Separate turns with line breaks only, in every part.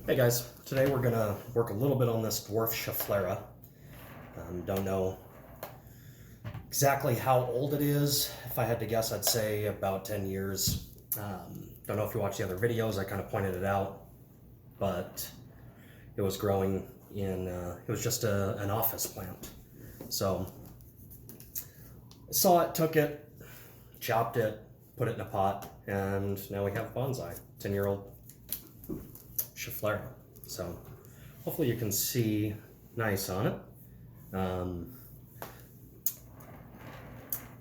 Hey guys, today we're gonna work a little bit on this dwarf Schefflera. Don't know exactly how old it is. If I had to guess, I'd say about 10 years. Don't know if you watched the other videos, I kind of pointed it out, but it was growing in, it was just an office plant. So I saw it, took it, chopped it, put it in a pot, and now we have bonsai, 10-year-old Schefflera. So hopefully you can see nice on it.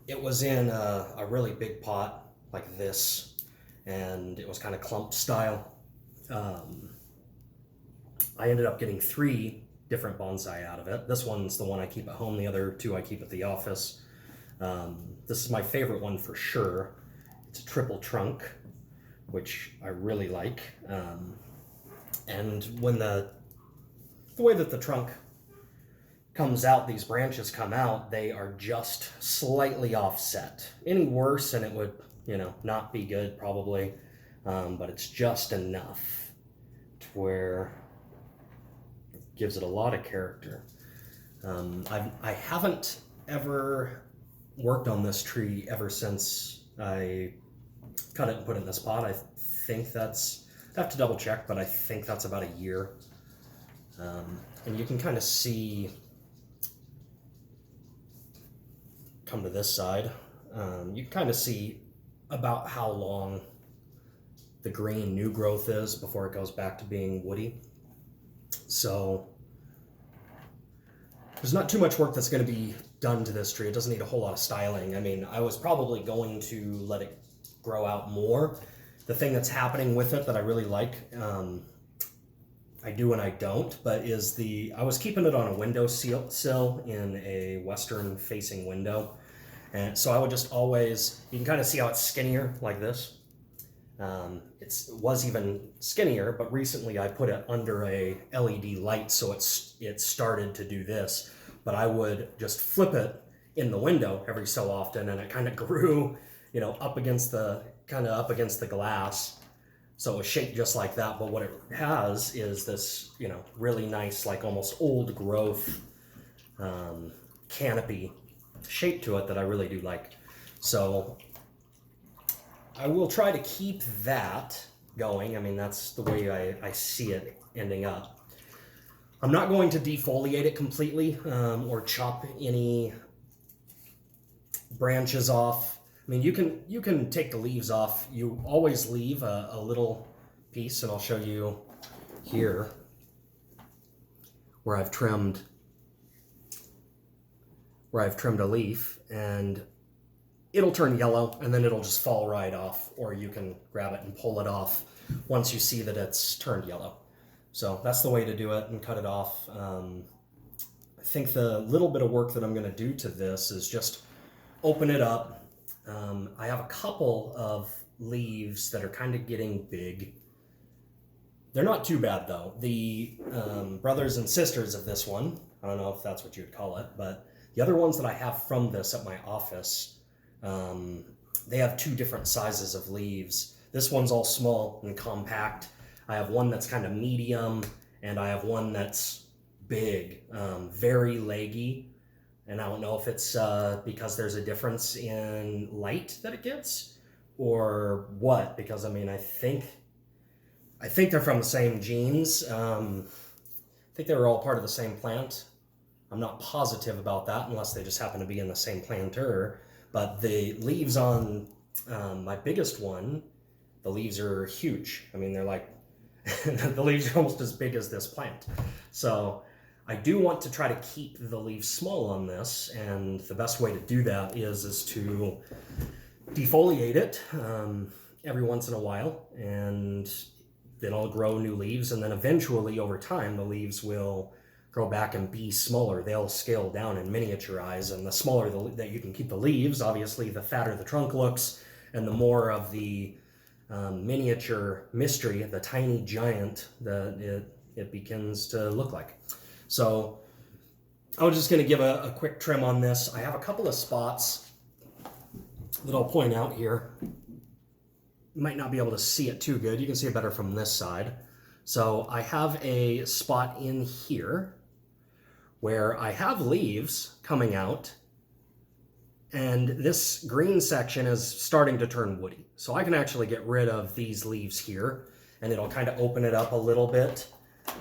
It was in a really big pot like this, and it was kind of clump style. I ended up getting 3 different bonsai out of it. This one's the one I keep at home, the other 2 I keep at the office. This is my favorite one for sure. It's a triple trunk, which I really like. And when the way that the trunk comes out, these branches come out, they are just slightly offset. Any worse and it would, not be good probably, but it's just enough to where it gives it a lot of character. I haven't ever worked on this tree ever since I cut it and put it in this pot. I think that's, I have to double check, but I think that's about a year. And you can kind of see, come to this side, you can kind of see about how long the green new growth is before it goes back to being woody. So there's not too much work that's going to be done to this tree. It doesn't need a whole lot of styling. I mean, I was probably going to let it grow out more. The thing that's happening with it that I really like, I do and I don't, but is I was keeping it on a window sill in a western facing window. And so I would just always, you can kind of see how it's skinnier like this. It was even skinnier, but recently I put it under a LED light, so it started to do this. But I would just flip it in the window every so often, and it kind of grew, up against the glass. So it was shaped just like that, but what it has is this, really nice, like almost old growth canopy shape to it that I really do like. So I will try to keep that going. I mean, that's the way I see it ending up. I'm not going to defoliate it completely or chop any branches off. I mean, you can take the leaves off. You always leave a little piece, and I'll show you here where I've trimmed a leaf, and it'll turn yellow, and then it'll just fall right off, or you can grab it and pull it off once you see that it's turned yellow. So that's the way to do it and cut it off. I think the little bit of work that I'm going to do to this is just open it up. I have a couple of leaves that are kind of getting big. They're not too bad though. The brothers and sisters of this one, I don't know if that's what you would call it, but the other ones that I have from this at my office, they have 2 different sizes of leaves. This one's all small and compact. I have one that's kind of medium, and I have one that's big, very leggy. And I don't know if it's because there's a difference in light that it gets or what, because I mean, I think they're from the same genes. I think they were all part of the same plant. I'm not positive about that unless they just happen to be in the same planter. But the leaves on my biggest one, the leaves are huge. I mean, they're like, the leaves are almost as big as this plant. So I do want to try to keep the leaves small on this, and the best way to do that is to defoliate it every once in a while, and then I'll grow new leaves, and then eventually over time the leaves will grow back and be smaller. They'll scale down and miniaturize, and the smaller that you can keep the leaves, obviously the fatter the trunk looks, and the more of the miniature mystery, the tiny giant, that it begins to look like. So I was just going to give a quick trim on this. I have a couple of spots that I'll point out here. You might not be able to see it too good. You can see it better from this side. So I have a spot in here where I have leaves coming out, and this green section is starting to turn woody. So I can actually get rid of these leaves here, and it'll kind of open it up a little bit.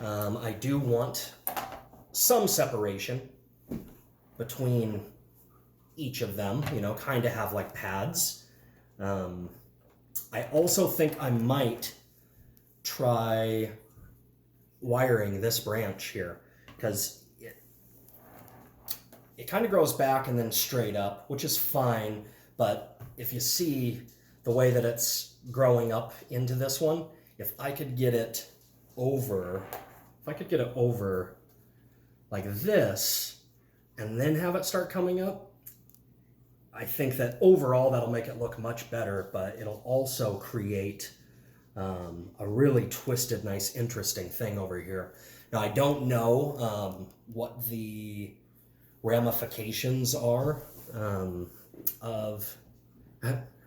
I do want some separation between each of them, you know, kind of have like pads. I also think I might try wiring this branch here, because it kind of grows back and then straight up, which is fine, but if you see the way that it's growing up into this one, if I could get it over, like this, and then have it start coming up, I think that overall that'll make it look much better, but it'll also create a really twisted, nice, interesting thing over here. Now, I don't know what the ramifications are of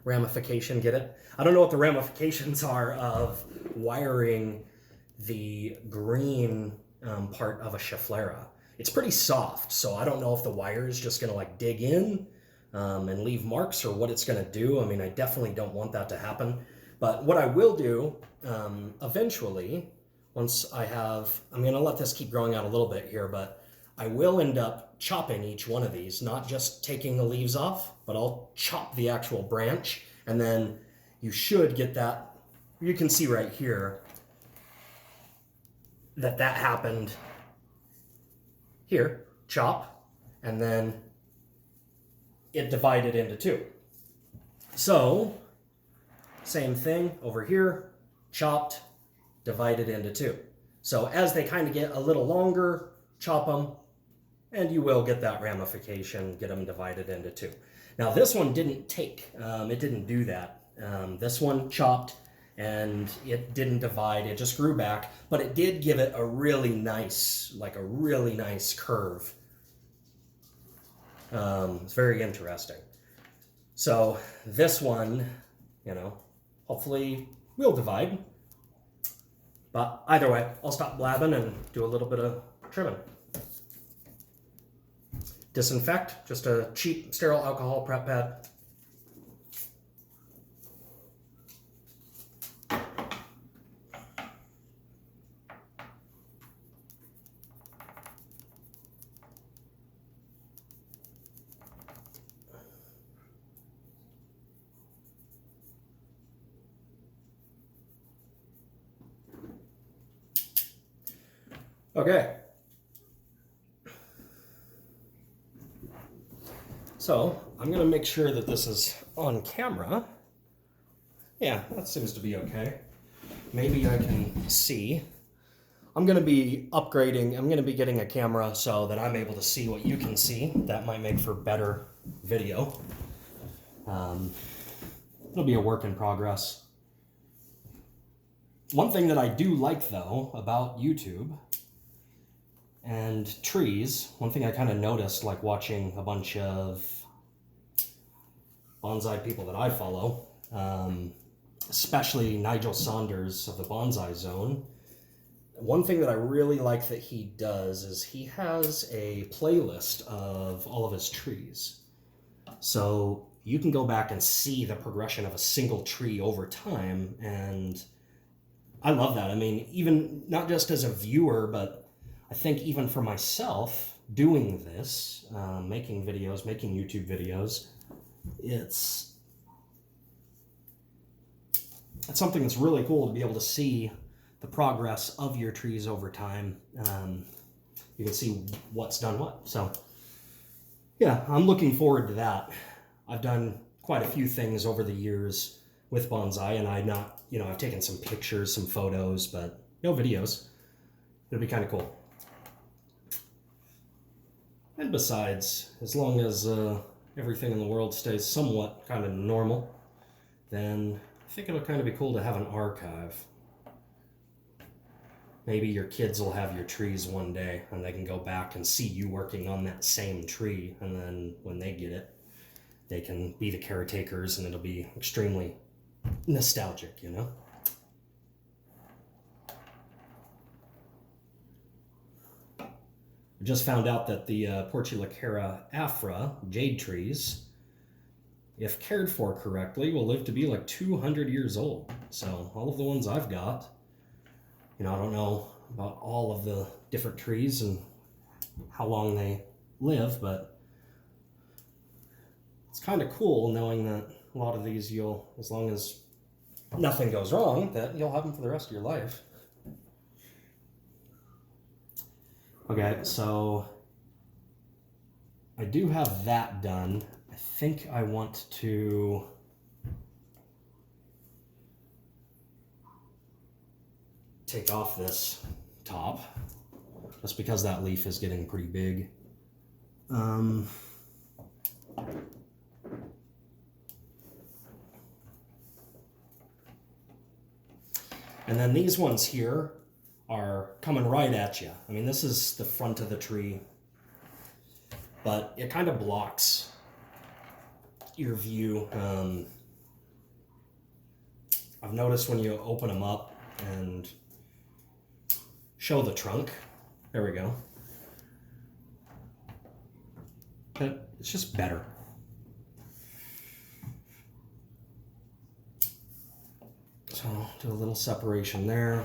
ramification, get it? I don't know what the ramifications are of wiring the green part of a Schefflera. It's pretty soft, so I don't know if the wire is just gonna like dig in and leave marks, or what it's gonna do. I mean, I definitely don't want that to happen. But what I will do eventually, once I'm gonna let this keep growing out a little bit here, but I will end up chopping each one of these, not just taking the leaves off, but I'll chop the actual branch, and then you should get that. You can see right here that happened here, chop, and then it divided into two. So, same thing over here, chopped, divided into two. So as they kind of get a little longer, chop them, and you will get that ramification, get them divided into two. Now this one didn't take, it didn't do that. This one chopped and it didn't divide, it just grew back, but it did give it a really nice, curve. It's very interesting. So this one, you know, hopefully will divide. But either way, I'll stop blabbing and do a little bit of trimming. Disinfect, just a cheap sterile alcohol prep pad. Okay. So I'm going to make sure that this is on camera. Yeah, that seems to be okay. Maybe I can see. I'm going to be upgrading. I'm going to be getting a camera so that I'm able to see what you can see. That might make for better video. It'll be a work in progress. One thing that I do like, though, about YouTube and trees, one thing I kind of noticed, like watching a bunch of bonsai people that I follow, especially Nigel Saunders of the Bonsai Zone, one thing that I really like that he does is he has a playlist of all of his trees. So you can go back and see the progression of a single tree over time, and I love that. I mean, even not just as a viewer, but I think even for myself, doing this, making videos, making YouTube videos, it's something that's really cool to be able to see the progress of your trees over time. You can see what's done what. So yeah, I'm looking forward to that. I've done quite a few things over the years with bonsai, and I've taken some pictures, some photos, but no videos. It'll be kind of cool. And besides, as long as everything in the world stays somewhat kind of normal, then I think it'll kind of be cool to have an archive. Maybe your kids will have your trees one day and they can go back and see you working on that same tree, and then when they get it, they can be the caretakers and it'll be extremely nostalgic, you know? I just found out that the Portulacara afra jade trees, if cared for correctly, will live to be like 200 years old. So all of the ones I've got, I don't know about all of the different trees and how long they live, but it's kind of cool knowing that a lot of these as long as nothing goes wrong, that you'll have them for the rest of your life. Okay, so I do have that done. I think I want to take off this top, just because that leaf is getting pretty big. And then these ones here are coming right at you. I mean, this is the front of the tree, but it kind of blocks your view. I've noticed when you open them up and show the trunk, there we go, but it's just better. So do a little separation there.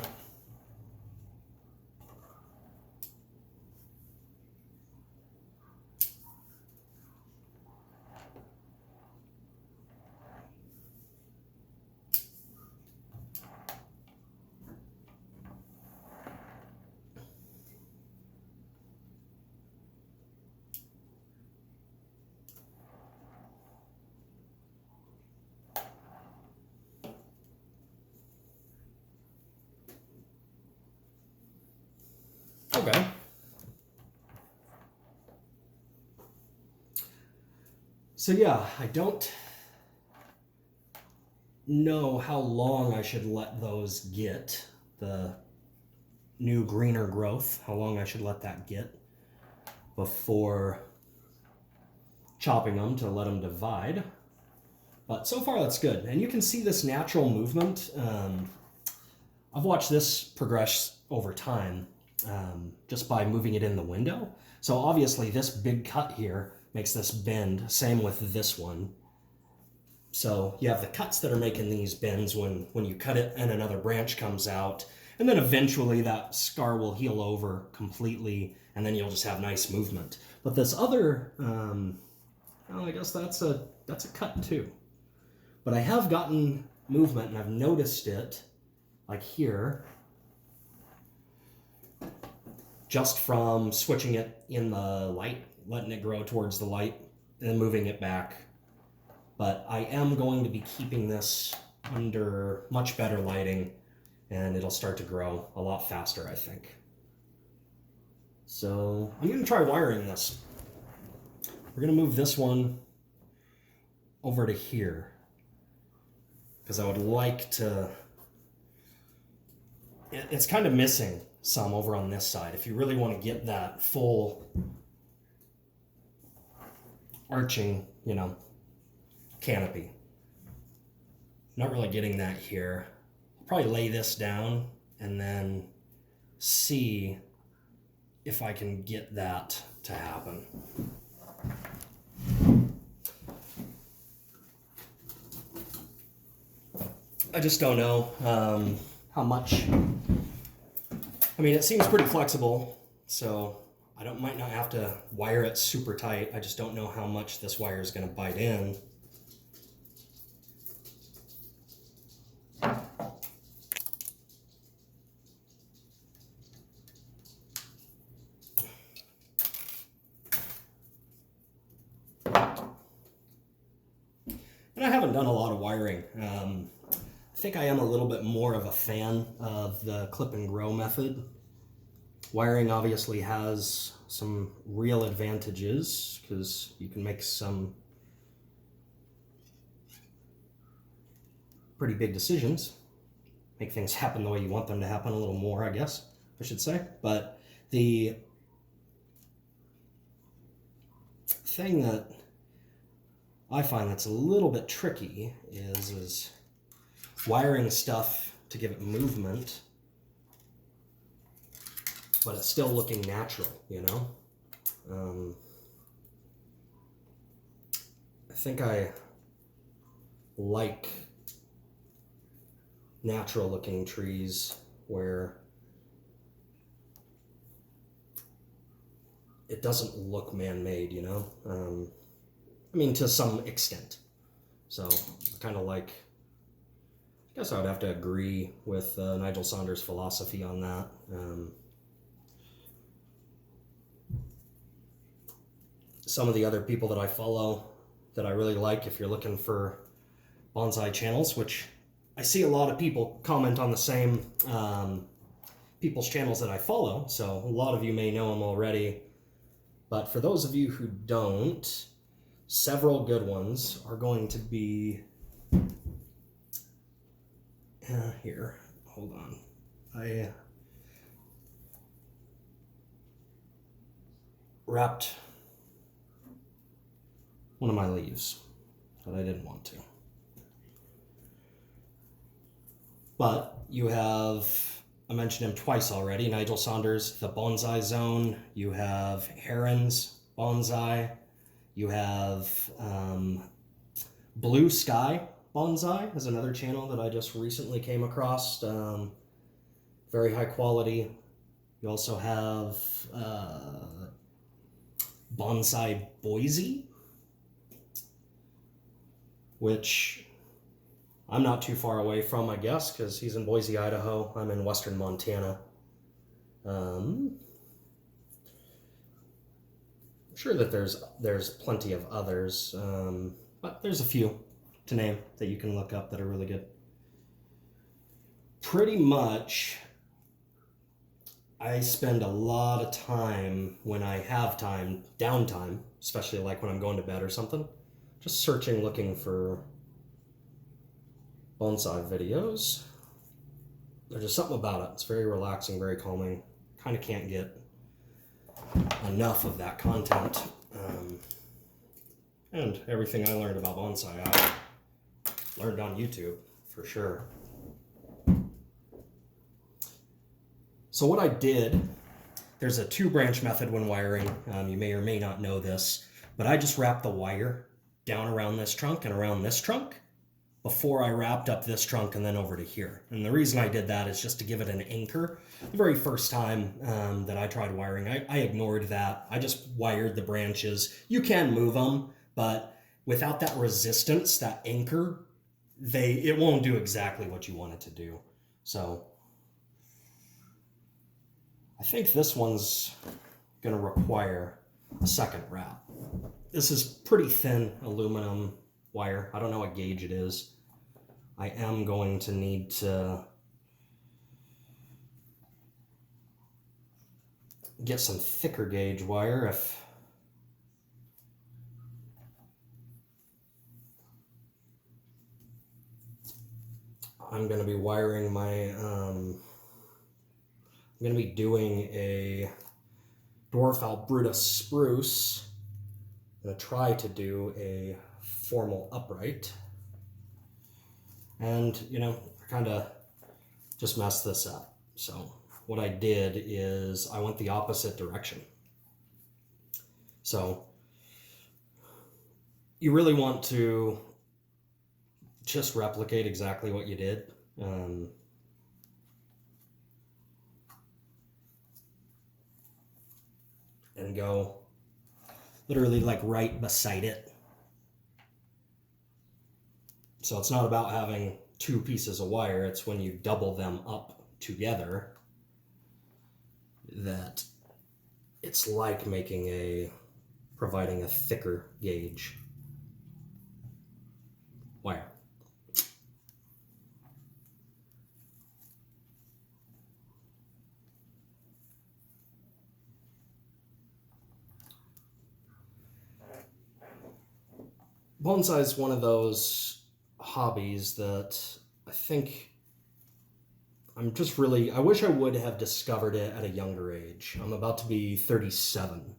Okay. So yeah, I don't know how long I should let those get, the new greener growth, how long I should let that get before chopping them to let them divide. But so far that's good. And you can see this natural movement. I've watched this progress over time. Just by moving it in the window. So obviously this big cut here makes this bend, same with this one. So you have the cuts that are making these bends when you cut it and another branch comes out, and then eventually that scar will heal over completely and then you'll just have nice movement. But this other, well, I guess that's a cut too. But I have gotten movement and I've noticed it, like here, just from switching it in the light, letting it grow towards the light, and then moving it back. But I am going to be keeping this under much better lighting, and it'll start to grow a lot faster, I think. So I'm going to try wiring this. We're going to move this one over to here, because I would like to... It's kind of missing some over on this side. If you really want to get that full arching, canopy. Not really getting that here. I'll probably lay this down and then see if I can get that to happen. I just don't know how much. I mean, it seems pretty flexible, so I might not have to wire it super tight. I just don't know how much this wire is going to bite in. And I haven't done a lot of wiring. I think I am a little bit more of a fan of the clip and grow method. Wiring obviously has some real advantages because you can make some pretty big decisions, make things happen the way you want them to happen a little more, I guess I should say. But the thing that I find that's a little bit tricky is wiring stuff to give it movement, but it's still looking natural, I think I like natural looking trees where it doesn't look man-made, you know? I mean, to some extent. So, kind of like, I guess I would have to agree with Nigel Saunders' philosophy on that. Some of the other people that I follow that I really like, if you're looking for bonsai channels, which I see a lot of people comment on the same people's channels that I follow, so a lot of you may know them already. But for those of you who don't, several good ones are going to be here. Hold on. I wrapped one of my leaves, but I didn't want to. But you have, I mentioned him twice already, Nigel Saunders, the Bonsai Zone. You have Heron's Bonsai. You have Blue Sky Bonsai is another channel that I just recently came across. Very high quality. You also have Bonsai Boise, which I'm not too far away from, I guess, because he's in Boise, Idaho. I'm in western Montana. I'm sure that there's plenty of others, but there's a few to name that you can look up that are really good. Pretty much, I spend a lot of time when I have time, downtime, especially like when I'm going to bed or something, just searching, looking for bonsai videos. There's just something about it. It's very relaxing, very calming. Kind of can't get enough of that content. And everything I learned about bonsai, I learned on YouTube, for sure. So what I did, there's a 2-branch method when wiring. You may or may not know this, but I just wrapped the wire down around this trunk and around this trunk before I wrapped up this trunk and then over to here. And the reason I did that is just to give it an anchor. The very first time that I tried wiring, I ignored that. I just wired the branches. You can move them, but without that resistance, that anchor, it won't do exactly what you want it to do. So I think this one's gonna require a second wrap. This is pretty thin aluminum wire. I don't know what gauge it is. I am going to need to get some thicker gauge wire if I'm going to be wiring my, I'm going to be doing a Dwarf Umbrella spruce. I'm going to try to do a formal upright. And, you know, I kind of just messed this up. So what I did is I went the opposite direction. So you really want to just replicate exactly what you did. And go literally like right beside it. So it's not about having 2 pieces of wire, it's when you double them up together that it's like providing a thicker gauge wire. Bonsai is one of those hobbies that I think I wish I would have discovered it at a younger age. I'm about to be 37.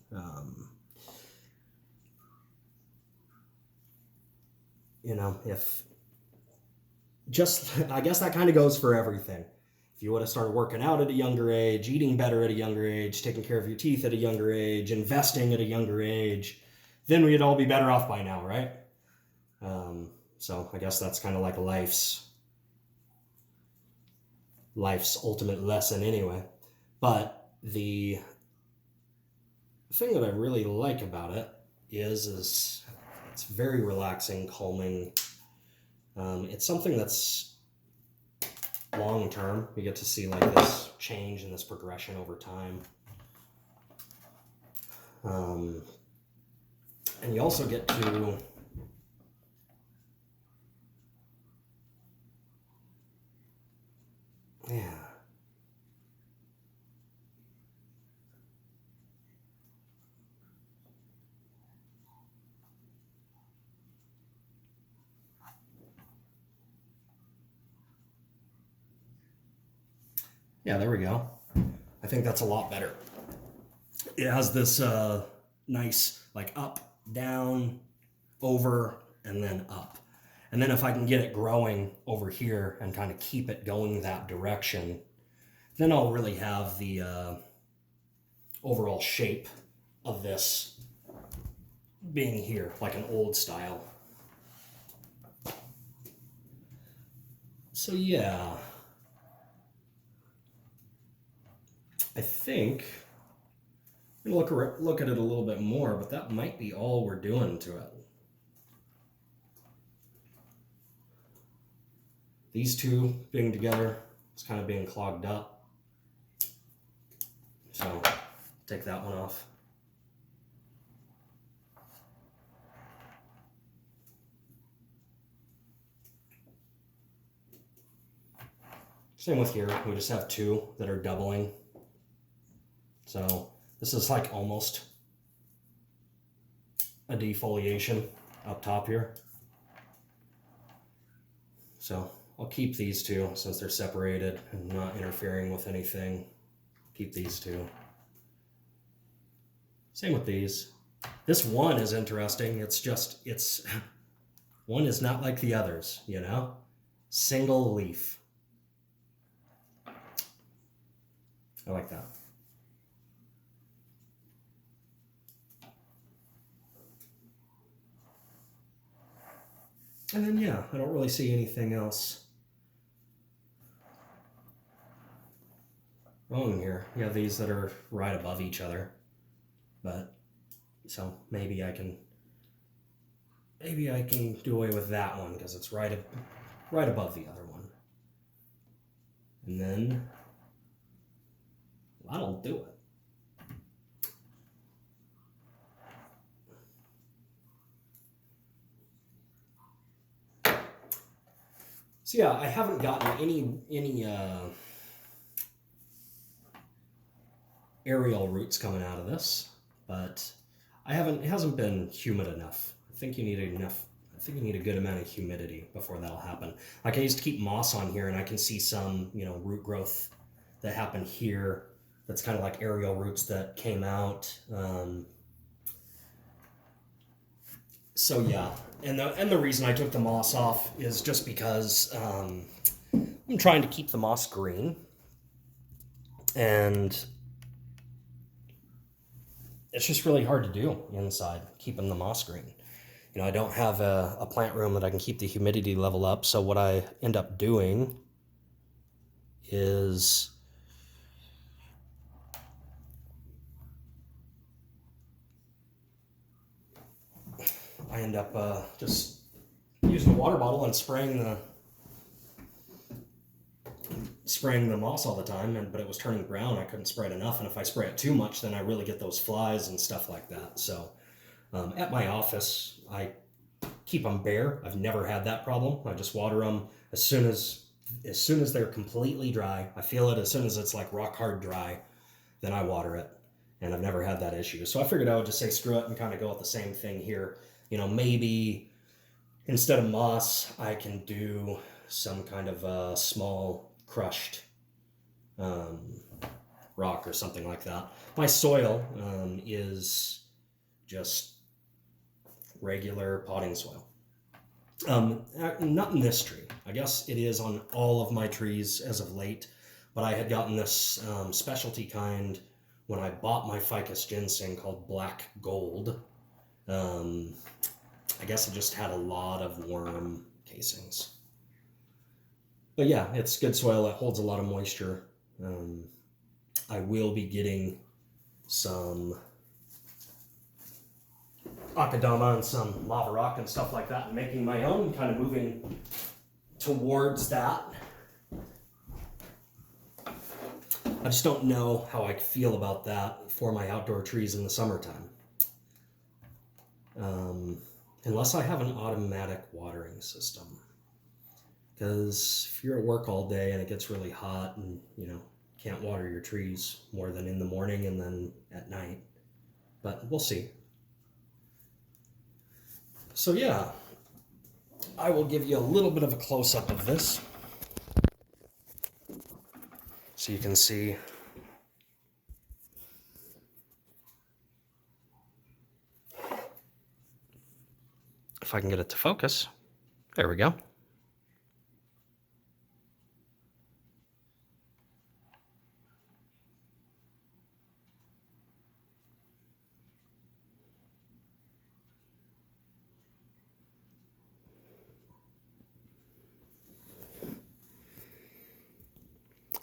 You know, I guess that kind of goes for everything. If you would have started working out at a younger age, eating better at a younger age, taking care of your teeth at a younger age, investing at a younger age, then we'd all be better off by now, right? So I guess that's kind of like life's ultimate lesson anyway. But the thing that I really like about it is it's very relaxing, calming. It's something that's long term. You get to see like this change and this progression over time. And you also get to yeah, there we go. I think that's a lot better. It has this nice like up, down, over, and then up. And then if I can get it growing over here and kind of keep it going that direction, then I'll really have the overall shape of this being here, like an old style. So yeah, I think I'm gonna look at it a little bit more, but that might be all we're doing to it. These two being together, it's kind of being clogged up. So take that one off. Same with here, we just have two that are doubling. So this is like almost a defoliation up top here. So I'll keep these two since they're separated and not interfering with anything. Keep these two. Same with these. This one is interesting. It's one is not like the others, you know? Single leaf. I like that. And then, yeah, I don't really see anything else wrong here. You have these that are right above each other, but so maybe I can do away with that one because it's right above the other one. And then that'll do it. So yeah, I haven't gotten any aerial roots coming out of this, but it hasn't been humid enough. I think you need a good amount of humidity before that'll happen. Like I used to keep moss on here and I can see some, root growth that happened here. That's kind of like aerial roots that came out. So yeah, and the reason I took the moss off is just because I'm trying to keep the moss green, and it's just really hard to do inside, keeping the moss green. I don't have a plant room that I can keep the humidity level up, so what I end up doing is I end up just using a water bottle and spraying the moss all the time, but it was turning brown. I couldn't spray it enough, and if I spray it too much, then I really get those flies and stuff like that. So at my office, I keep them bare. I've never had that problem. I just water them as soon as they're completely dry. I feel it as soon as it's like rock hard dry, then I water it, and I've never had that issue. So I figured I would just say screw it and kind of go with the same thing here. Maybe instead of moss, I can do some kind of a small crushed rock or something like that. My soil is just regular potting soil. Not in this tree. I guess it is on all of my trees as of late, But I had gotten this specialty kind when I bought my ficus ginseng called Black Gold. I guess it just had a lot of worm casings. But yeah, it's good soil. It holds a lot of moisture. I will be getting some akadama and some lava rock and stuff like that and making my own, kind of moving towards that. I just don't know how I feel about that for my outdoor trees in the summertime. Unless I have an automatic watering system. Because if you're at work all day and it gets really hot and, you know, can't water your trees more than in the morning and then at night. But we'll see. So yeah, I will give you a little bit of a close-up of this. So you can see if I can get it to focus. There we go.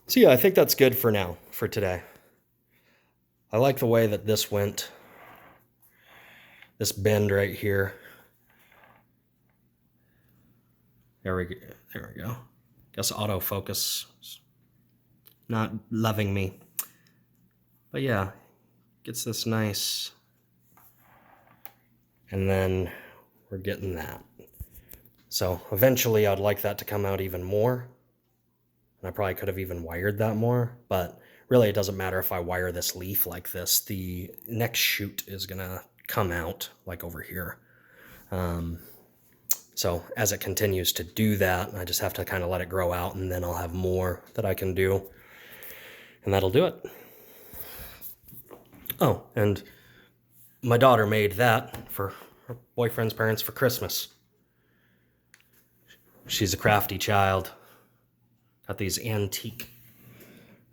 So yeah, I think that's good for now, for today. I like the way that this went. This bend right here. There we go. Guess autofocus is not loving me. But yeah, gets this nice. And then we're getting that. So eventually I'd like that to come out even more. And I probably could have even wired that more, but really it doesn't matter if I wire this leaf like this. The next shoot is gonna come out like over here. So as it continues to do that, I just have to kind of let it grow out, and then I'll have more that I can do, and that'll do it. Oh, and my daughter made that for her boyfriend's parents for Christmas. She's a crafty child. Got these antique,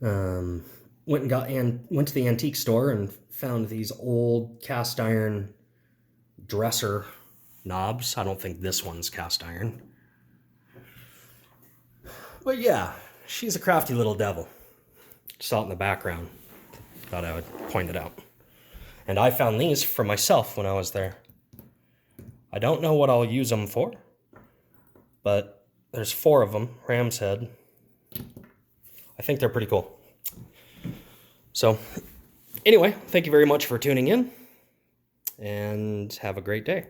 went to the antique store and found these old cast iron dresser knobs. I don't think this one's cast iron. But yeah, she's a crafty little devil. Saw it in the background. Thought I would point it out. And I found these for myself when I was there. I don't know what I'll use them for, but there's 4 of them, ram's head. I think they're pretty cool. So anyway, thank you very much for tuning in, and have a great day.